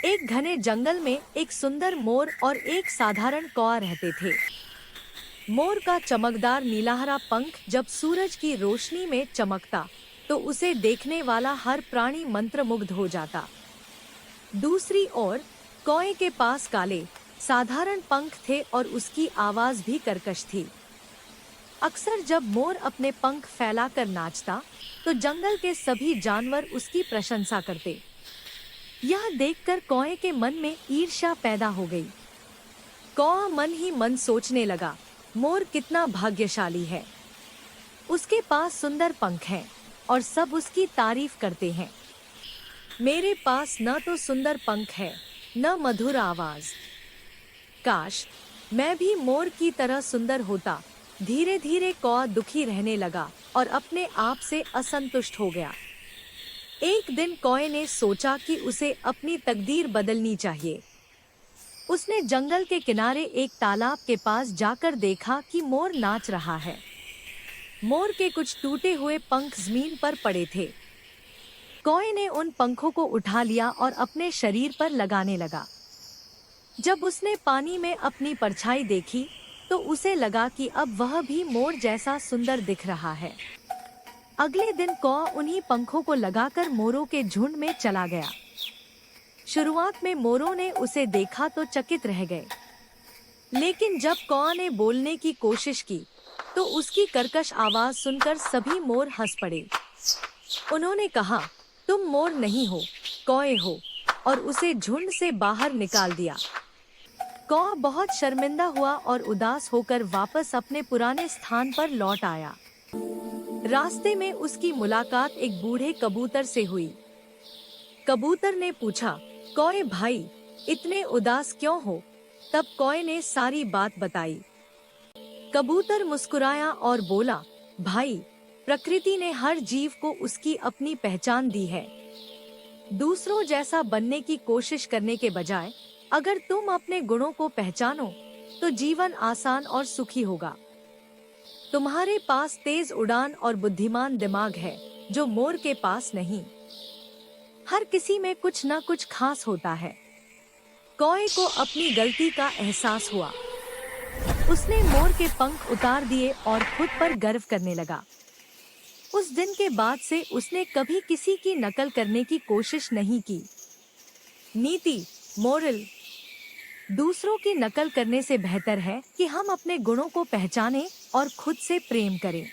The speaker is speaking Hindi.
एक घने जंगल में एक सुंदर मोर और एक साधारण कौआ रहते थे। मोर का चमकदार नीलाहरा पंख जब सूरज की रोशनी में चमकता तो उसे देखने वाला हर प्राणी मंत्रमुग्ध हो जाता। दूसरी ओर कौए के पास काले साधारण पंख थे और उसकी आवाज भी कर्कश थी। अक्सर जब मोर अपने पंख फैलाकर नाचता तो जंगल के सभी जानवर उसकी प्रशंसा करते। यह देखकर कौए के मन में ईर्ष्या पैदा हो गई। कौआ मन ही मन सोचने लगा, मोर कितना भाग्यशाली है, उसके पास सुंदर पंख हैं और सब उसकी तारीफ करते हैं। मेरे पास न तो सुंदर पंख है न मधुर आवाज। काश मैं भी मोर की तरह सुंदर होता। धीरे धीरे कौआ दुखी रहने लगा और अपने आप से असंतुष्ट हो गया। एक दिन कौए ने सोचा कि उसे अपनी तकदीर बदलनी चाहिए। उसने जंगल के किनारे एक तालाब के पास जाकर देखा कि मोर नाच रहा है। मोर के कुछ टूटे हुए पंख जमीन पर पड़े थे। कौए ने उन पंखों को उठा लिया और अपने शरीर पर लगाने लगा। जब उसने पानी में अपनी परछाई देखी तो उसे लगा कि अब वह भी मोर जैसा सुंदर दिख रहा है। अगले दिन कौआ उन्हीं पंखों को लगाकर मोरों के झुंड में चला गया। शुरुआत में मोरों ने उसे देखा तो चकित रह गए, लेकिन जब कौआ ने बोलने की कोशिश की तो उसकी कर्कश आवाज सुनकर सभी मोर हंस पड़े। उन्होंने कहा, तुम मोर नहीं हो, कौए हो, और उसे झुंड से बाहर निकाल दिया। कौआ बहुत शर्मिंदा हुआ और उदास होकर वापस अपने पुराने स्थान पर लौट आया। रास्ते में उसकी मुलाकात एक बूढ़े कबूतर से हुई। कबूतर ने पूछा, कौए भाई, इतने उदास क्यों हो? तब कौए ने सारी बात बताई। कबूतर मुस्कुराया और बोला, भाई, प्रकृति ने हर जीव को उसकी अपनी पहचान दी है। दूसरों जैसा बनने की कोशिश करने के बजाय अगर तुम अपने गुणों को पहचानो तो जीवन आसान और सुखी होगा। तुम्हारे पास तेज उड़ान और बुद्धिमान दिमाग है जो मोर के पास नहीं। हर किसी में कुछ न कुछ खास होता है। कौए को अपनी गलती का एहसास हुआ। उसने मोर के पंख उतार दिए और खुद पर गर्व करने लगा। उस दिन के बाद से उसने कभी किसी की नकल करने की कोशिश नहीं की। नीति, मोरल: दूसरों की नकल करने से बेहतर है कि हम अपने गुणों को पहचानें और खुद से प्रेम करें।